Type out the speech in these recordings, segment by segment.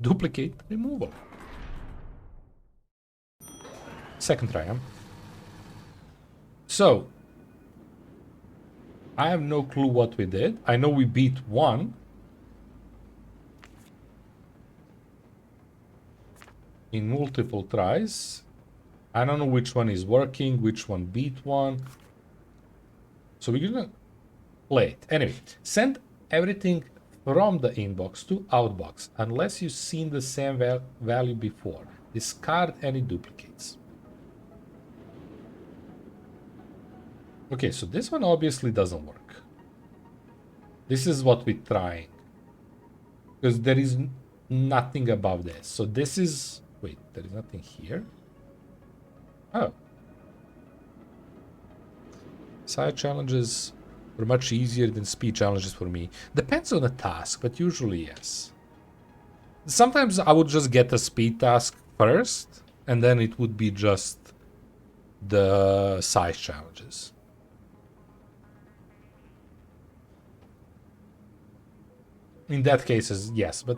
Duplicate removal. Second try, huh? So, I have no clue what we did. I know we beat one. In multiple tries. I don't know which one is working, which one beat one. So we're gonna play it. Anyway, send everything from the inbox to outbox unless you've seen the same value before. Discard any duplicates. Okay, so this one obviously doesn't work. This is what we're trying. Because there is nothing above this. So this is... Wait, there is nothing here? Oh. Side challenges were much easier than speed challenges for me. Depends on the task, but usually yes. Sometimes I would just get a speed task first, and then it would be just the size challenges. In that case, yes, but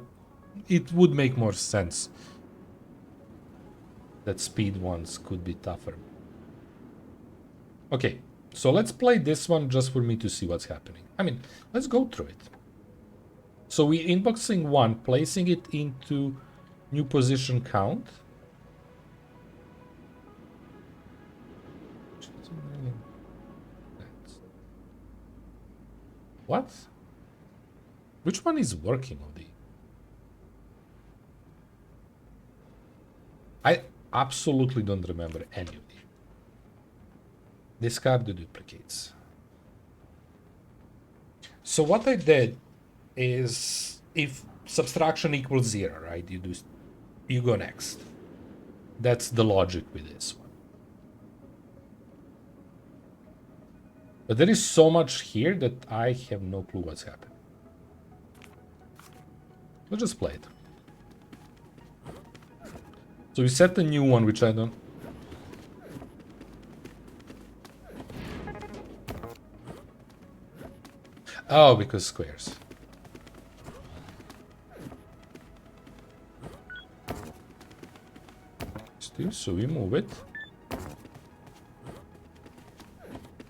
it would make more sense that speed ones could be tougher. Okay, so let's play this one just for me to see what's happening. I mean, let's go through it. So we're inboxing one, placing it into new position count. What? Which one is working on the... I absolutely don't remember any of them. Discard the duplicates. So what I did is, if subtraction equals 0, right, you go next. That's the logic with this one. But there is so much here that I have no clue what's happening. We'll just play it. So we set a new one, which I don't... Oh, because squares. So we move it.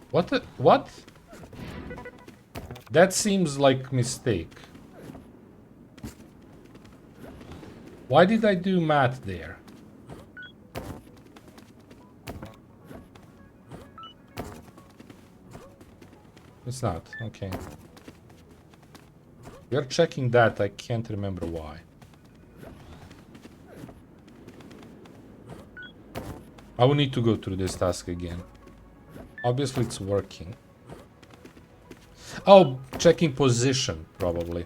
What? That seems like mistake. Why did I do math there? It's not. Okay. We are checking that. I can't remember why. I will need to go through this task again. Obviously, it's working. Oh, checking position, probably.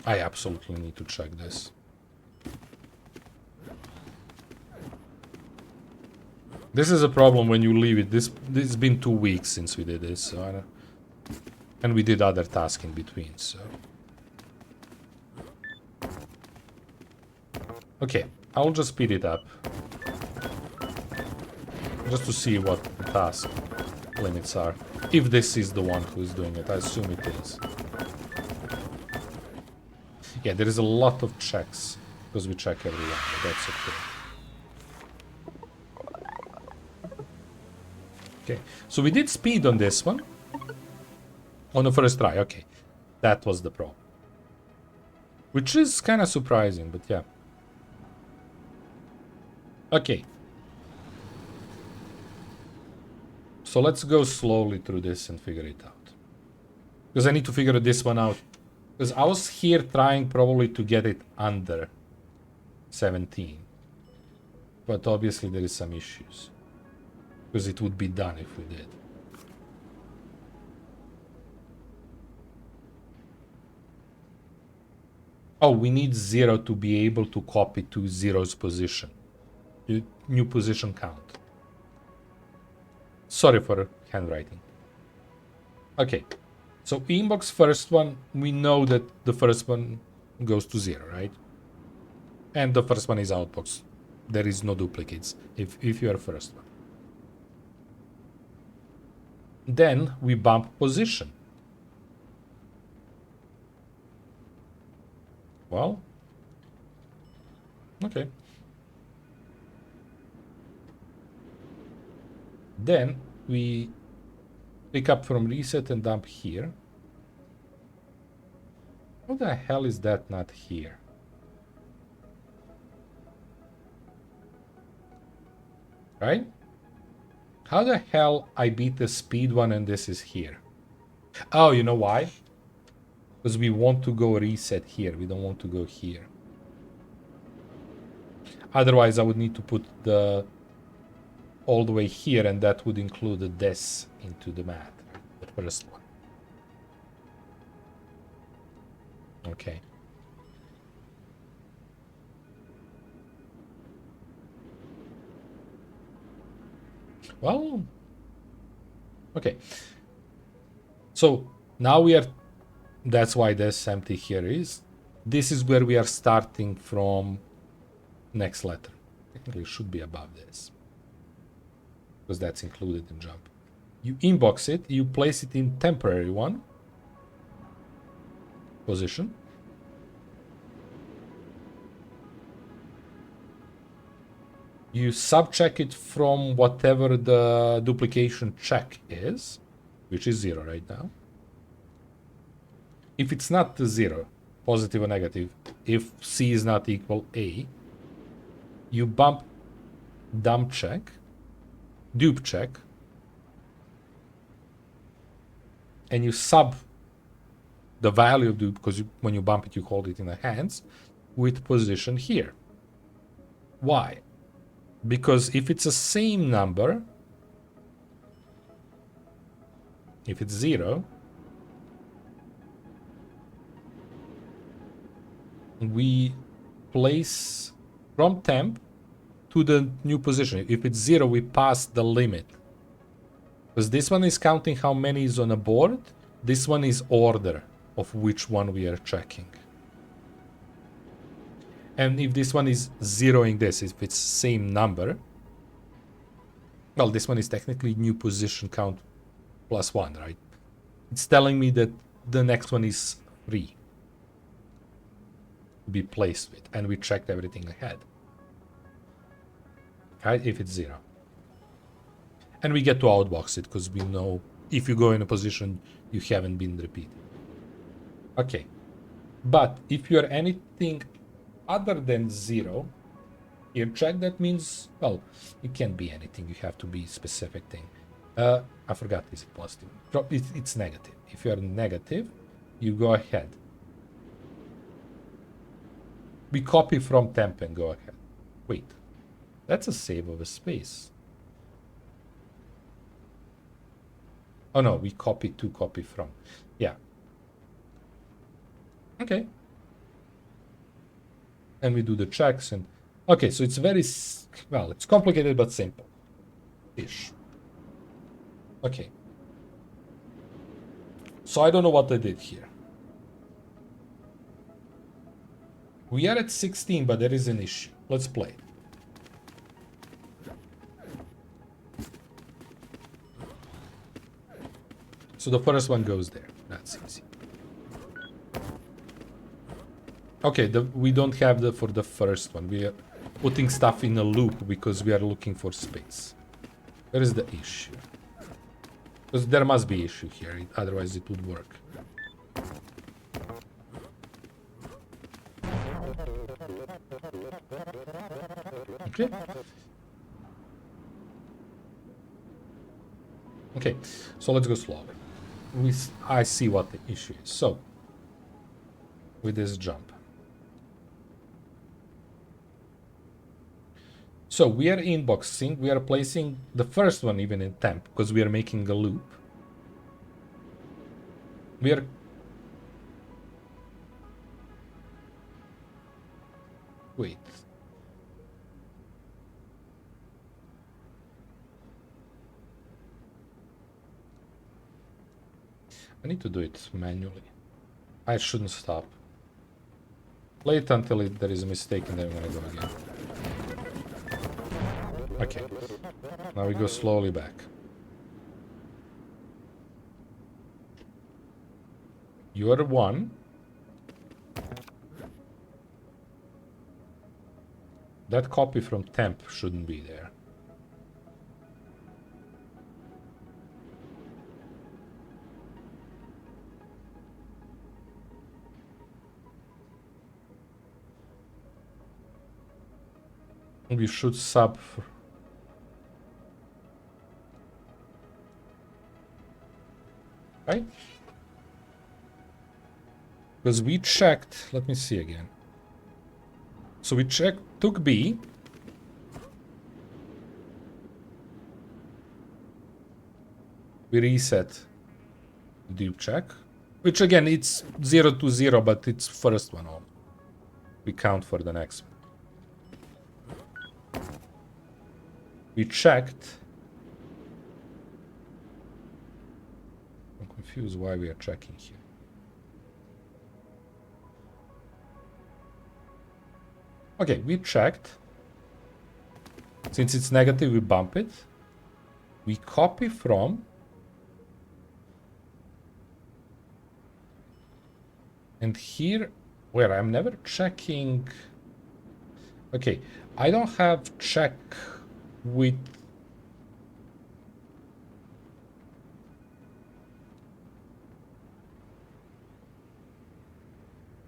I absolutely need to check this. This is a problem when you leave it. This has been 2 weeks since we did this, so I don't... And we did other tasks in between, so... Okay, I'll just speed it up. Just to see what the task limits are. If this is the one who is doing it, I assume it is. Yeah, there is a lot of checks, because we check every one, but that's okay. Okay, so we did speed on this one. On the first try, okay. That was the problem. Which is kind of surprising, but yeah. Okay. So let's go slowly through this and figure it out. Because I need to figure this one out. Because I was here trying probably to get it under 17. But obviously there is some issues. Because it would be done if we did. Oh, we need 0 to be able to copy to 0's position. New position count. Sorry for handwriting. Okay. So inbox first one, we know that the first one goes to 0, right? And the first one is outbox. There is no duplicates if you are first one. Then we bump position. Well, okay. Then we pick up from reset and dump here. What the hell is that not here? Right? How the hell I beat the speed one and this is here? Oh, you know why? Because we want to go reset here. We don't want to go here. Otherwise, I would need to put the all the way here, and that would include this into the math. The first one. Okay. Well, okay. So now we are, that's why this empty here is. This is where we are starting from next letter. Technically it should be above this, because that's included in jump. You inbox it, you place it in temporary one position. You subcheck it from whatever the duplication check is, which is 0 right now. If it's not 0, positive or negative, if C is not equal A, you bump dump check, dupe check, and you sub the value of dupe, because when you bump it, you hold it in the hands, with position here. Why? Because if it's the same number, if it's 0, we place from temp to the new position. If it's 0, we pass the limit. Because this one is counting how many is on a board. This one is order of which one we are checking. And if this one is zeroing this, if it's same number, well, this one is technically new position count plus 1, right? It's telling me that the next one is 3 to be placed with, and we checked everything ahead. Right? If it's 0. And we get to outbox it, because we know if you go in a position, you haven't been repeated. Okay. But if you are anything other than 0, here check, that means, well, it can't be anything. You have to be specific thing. I forgot, is it positive? It's negative. If you are negative, you go ahead. We copy from temp and go ahead. Wait, that's a save of a space. Oh no, we copy to copy from. Yeah. Okay. And we do the checks and... Okay, so it's very... Well, it's complicated but simple-ish. Okay. So I don't know what I did here. We are at 16, but there is an issue. Let's play. So the first one goes there. That's easy. Okay, we don't have for the first one. We are putting stuff in a loop because we are looking for space. Where is the issue? Because there must be issue here, otherwise it would work. Okay. Okay, so let's go slowly. I see what the issue is. So, with this jump. So we are inboxing, we are placing the first one even in temp, because we are making a loop. We are... Wait. I need to do it manually. I shouldn't stop. Play it until there is a mistake and then I'm gonna go again. Okay. Now we go slowly back. You are 1. That copy from temp shouldn't be there. We should sub for... Right? Because we checked, let me see again. So we took B. We reset dupe check. Which again, it's 0 to 0, but it's first one on. We count for the next one. We checked. I'm confused why we are checking here. Okay, we checked. Since it's negative, we bump it. We copy from. And here, where I'm never checking. Okay, I don't have check with.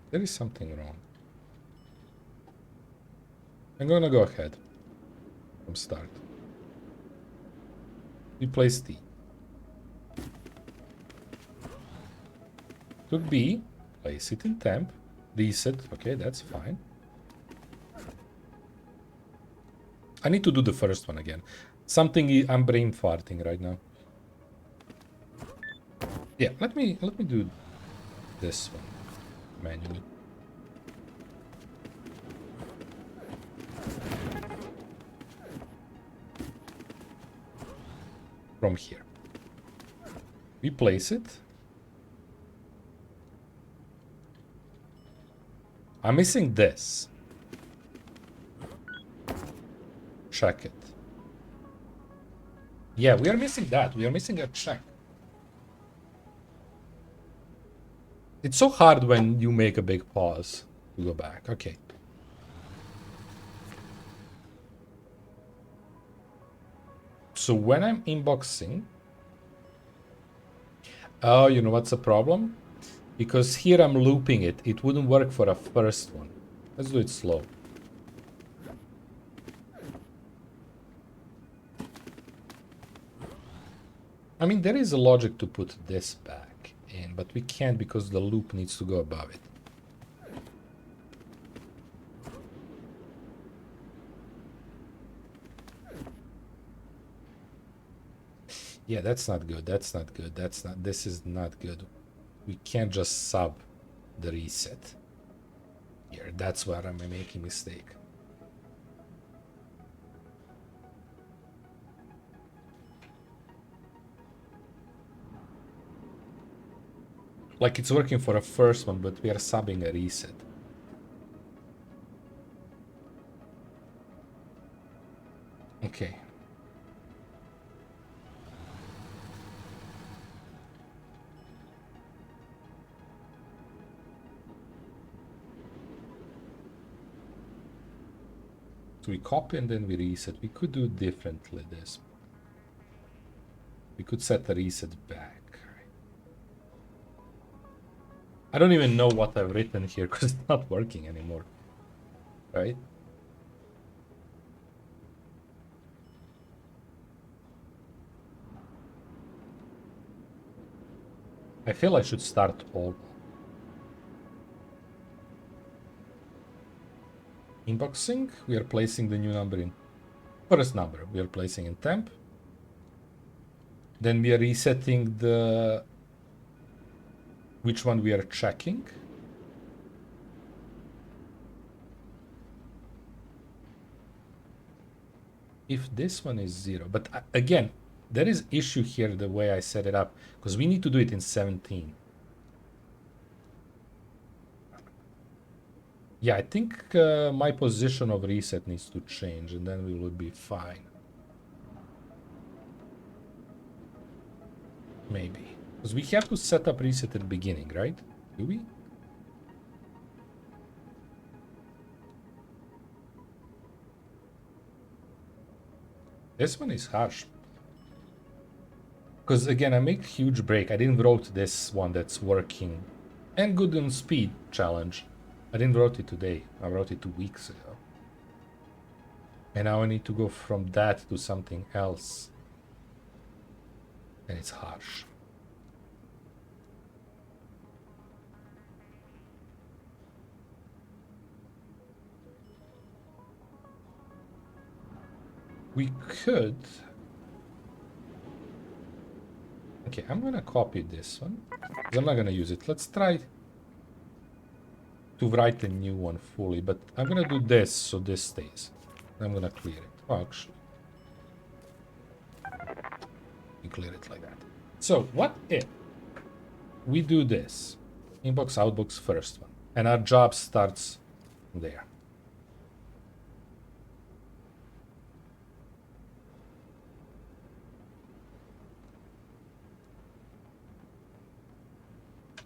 There is something wrong. I'm gonna go ahead from start. Replace T. Took B, place it in temp, reset. Okay, that's fine. I need to do the first one again. Something I'm brain farting right now. Yeah, let me do this one manually. From here. We place it. I'm missing this. Check it. Yeah, we are missing that. We are missing a check. It's so hard when you make a big pause to go back. Okay. So when I'm inboxing... Oh, you know what's the problem? Because here I'm looping it. It wouldn't work for a first one. Let's do it slow. I mean, there is a logic to put this back in, but we can't because the loop needs to go above it. Yeah, that's not good. That's not good. This is not good. We can't just sub the reset here. That's where I'm making a mistake. Like it's working for a first one, but we are subbing a reset. Okay. So we copy and then we reset. We could do differently this. We could set the reset back. I don't even know what I've written here because it's not working anymore. Right? I feel I should start all. Inboxing, we are placing the new number in first number. We are placing in temp. Then we are resetting the which one we are checking. If this one is 0, but again, there is issue here the way I set it up because we need to do it in 17. Yeah, I think my position of reset needs to change and then we will be fine. Maybe. Because we have to set up reset at the beginning, right? Do we? This one is harsh. Because again, I make huge break. I didn't wrote this one that's working and good on speed challenge. I didn't wrote it today. I wrote it 2 weeks ago. And now I need to go from that to something else. And it's harsh. We could... Okay, I'm gonna copy this one. Because I'm not gonna use it. Let's try to write a new one fully. But I'm gonna do this so this stays. I'm gonna clear it. Oh, actually. We clear it like that. So, what if we do this? Inbox, outbox, first one. And our job starts there.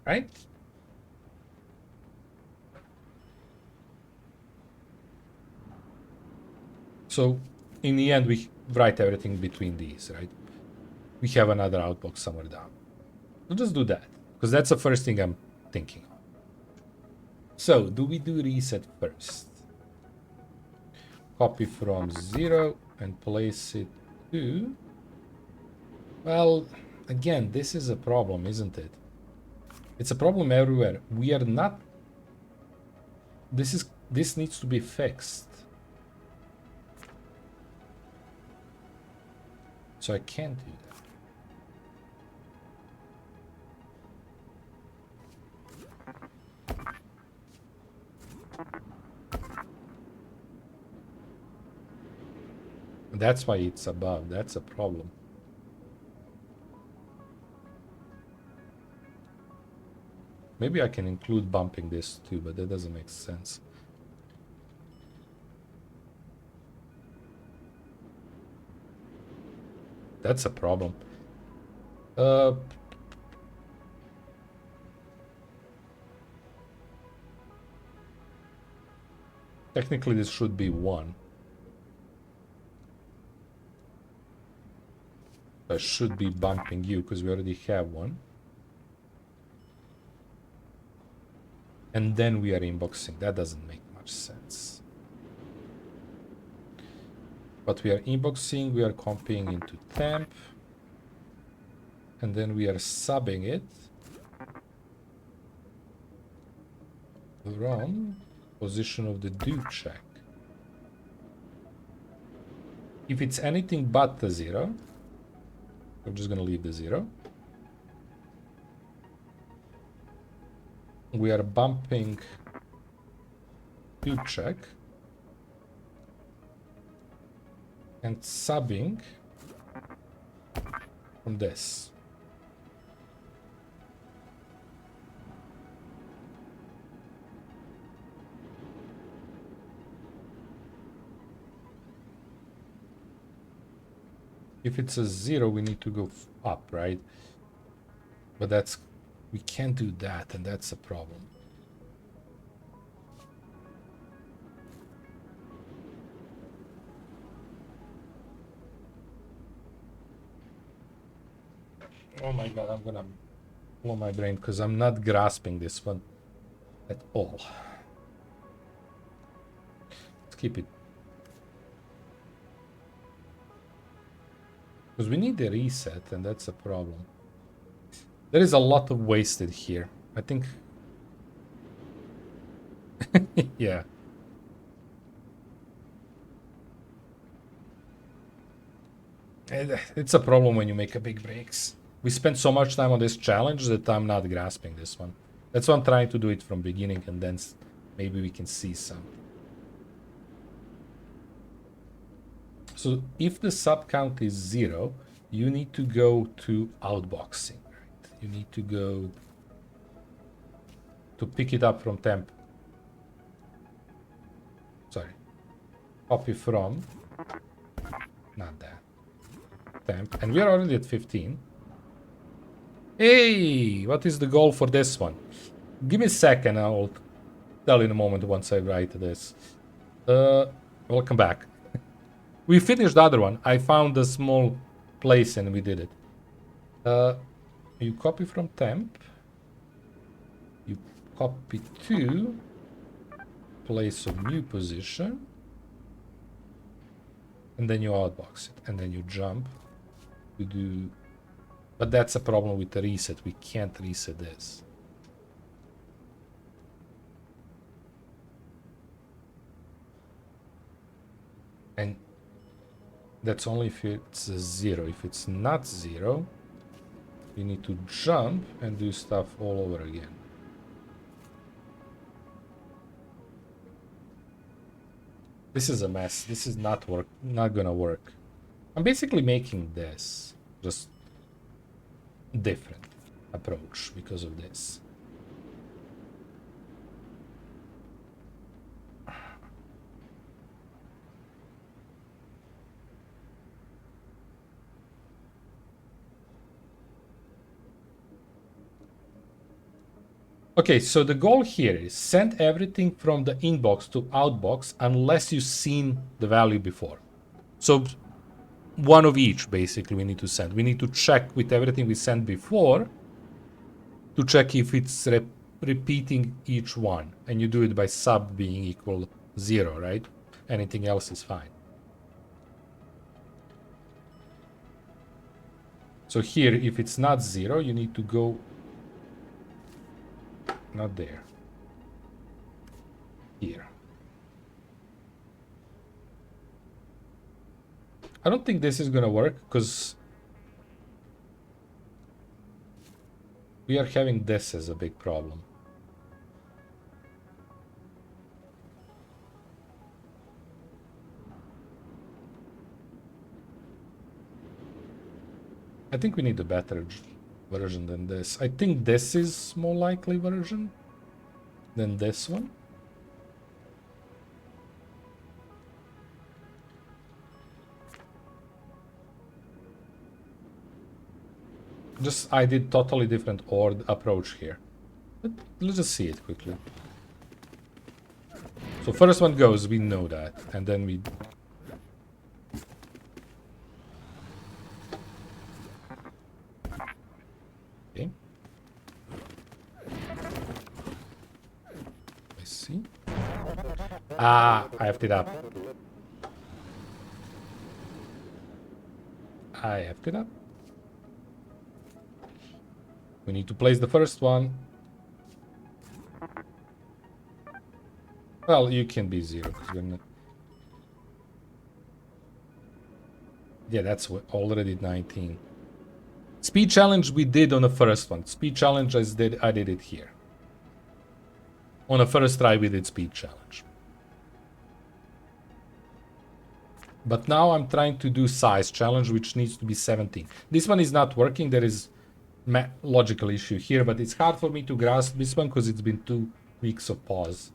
Right? So, in the end, we write everything between these, right? We have another outbox somewhere down. We'll just do that, because that's the first thing I'm thinking of. So, do we do reset first? Copy from 0 and place it to... Well, again, this is a problem, isn't it? It's a problem everywhere. We are not... This needs to be fixed. So I can't do that. That's why it's above. That's a problem. Maybe I can include bumping this too, but that doesn't make sense. That's a problem. Technically, this should be 1. I should be bumping you because we already have 1. And then we are inboxing. That doesn't make much sense. But we are inboxing, we are copying into temp. And then we are subbing it from position of the do check. If it's anything but the 0, we're just gonna leave the 0. We are bumping do check and subbing from this. If it's a 0, we need to go up, right? But that's... we can't do that, and that's a problem. Oh my god, I'm gonna blow my brain because I'm not grasping this one at all. Let's keep it. Because we need the reset, and that's a problem. There is a lot of wasted here. I think... yeah. It's a problem when you make a big breaks. We spent so much time on this challenge that I'm not grasping this one. That's why I'm trying to do it from beginning, and then maybe we can see some. So if the sub count is 0, you need to go to outboxing. Right? You need to go to pick it up from temp. Sorry. Copy from. Not that. Temp. And we are already at 15. Hey! What is the goal for this one? Give me a second, I'll tell you in a moment once I write this. Welcome back. We finished the other one. I found a small place and we did it. You copy from temp. You copy to place of new position. And then you outbox it. And then you jump. You do... But that's a problem with the reset. We can't reset this. And that's only if it's a 0. If it's not 0, you need to jump and do stuff all over again. This is a mess. This is not gonna work. I'm basically making this just different approach because of this. Okay, so the goal here is send everything from the inbox to outbox unless you've seen the value before. So one of each, basically, we need to send. We need to check with everything we sent before to check if it's repeating each one. And you do it by sub being equal 0, right? Anything else is fine. So here, if it's not 0, you need to go... Not there. Here. I don't think this is gonna work because we are having this as a big problem. I think we need a better version than this. I think this is more likely version than this one. Just I did totally different approach here. But let's just see it quickly. So first one goes, we know that, and then we... Okay. I see. Ah, I effed it up. I effed it up. We need to place the first one. Well, you can be 0 because we're not... Yeah, that's already 19. Speed challenge we did on the first one. Speed challenge I did it here. On the first try we did speed challenge. But now I'm trying to do size challenge, which needs to be 17. This one is not working. There is logical issue here, but it's hard for me to grasp this one because it's been 2 weeks of pause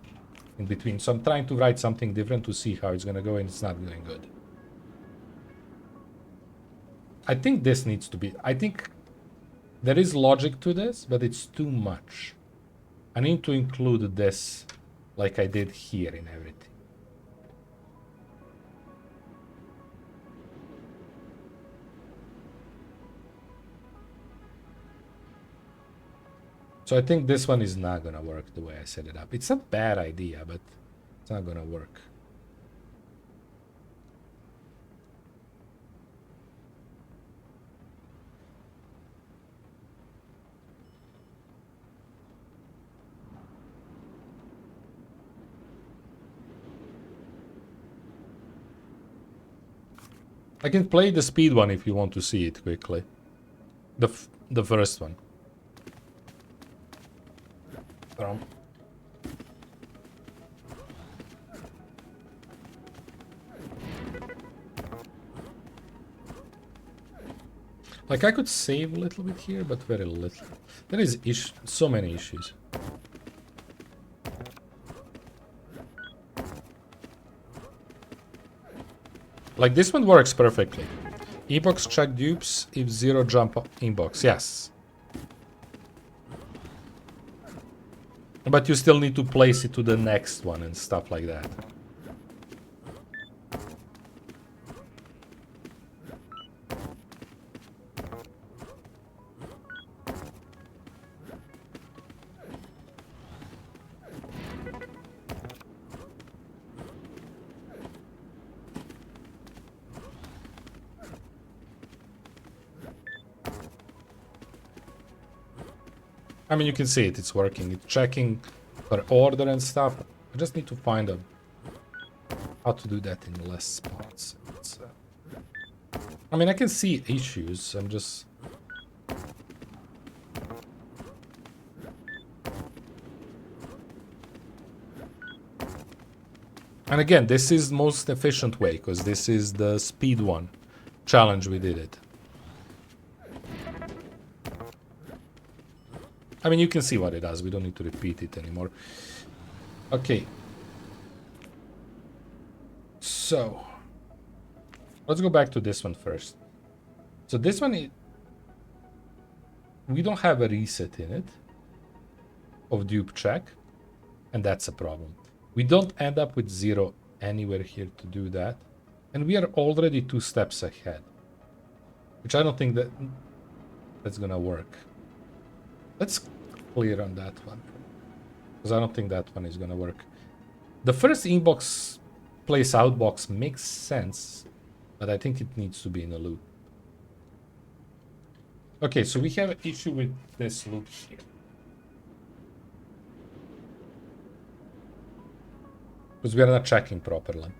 in between. So I'm trying to write something different to see how it's gonna go, and it's not going good. I think this needs to be... I think there is logic to this, but it's too much. I need to include this like I did here in everything. So I think this one is not gonna work the way I set it up. It's a bad idea, but it's not gonna work. I can play the speed one if you want to see it quickly. The first one. Like I could save a little bit here, but very little. There is so many issues. Like this one works perfectly. Inbox check dupes if 0 jump inbox. Yes. But you still need to place it to the next one and stuff like that. I mean, you can see it, it's working. It's checking per order and stuff. I just need to find how to do that in less spots. I mean, I can see issues. I'm just... And again, this is most efficient way, because this is the speed one challenge we did it. I mean, you can see what it does. We don't need to repeat it anymore. Okay. So, let's go back to this one first. So this one, we don't have a reset in it of dupe check, and that's a problem. We don't end up with 0 anywhere here to do that, and we are already 2 steps ahead, which I don't think that's gonna work. Let's clear on that one, because I don't think that one is gonna work. The first inbox place outbox makes sense, but I think it needs to be in a loop. Okay, so we have an issue with this loop here. Because we are not checking properly.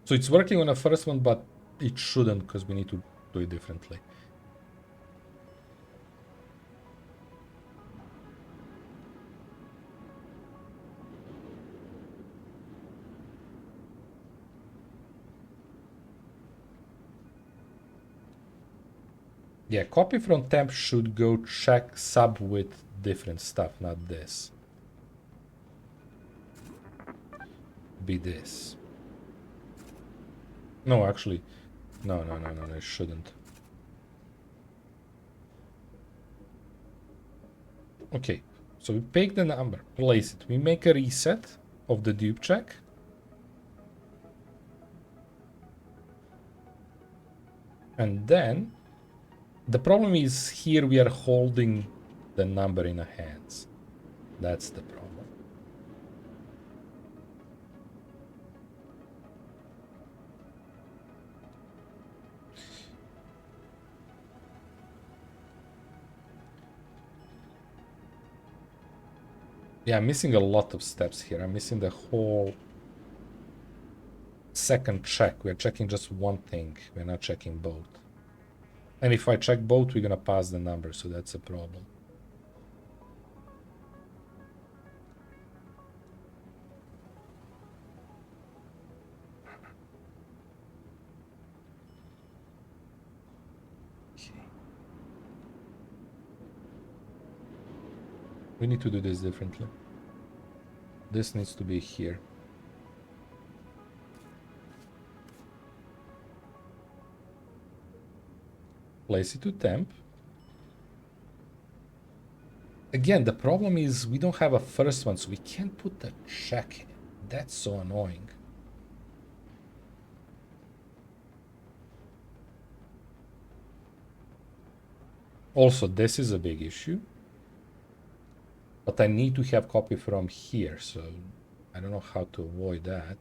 So it's working on the first one, but it shouldn't, because we need to do it differently. Yeah, copy from temp should go check sub with different stuff, not this. Be this. No, actually, no, it shouldn't. Okay, so we pick the number, place it. We make a reset of the dupe check. And then, the problem is here we are holding the number in our hands. That's the problem. Yeah, I'm missing a lot of steps here. I'm missing the whole second check. We're checking just one thing. We're not checking both. And if I check both, we're gonna pass the number, so that's a problem. We need to do this differently. This needs to be here. Place it to temp. Again, the problem is we don't have a first one, so we can't put the check in. That's so annoying. Also, this is a big issue. But I need to have copy from here, so I don't know how to avoid that.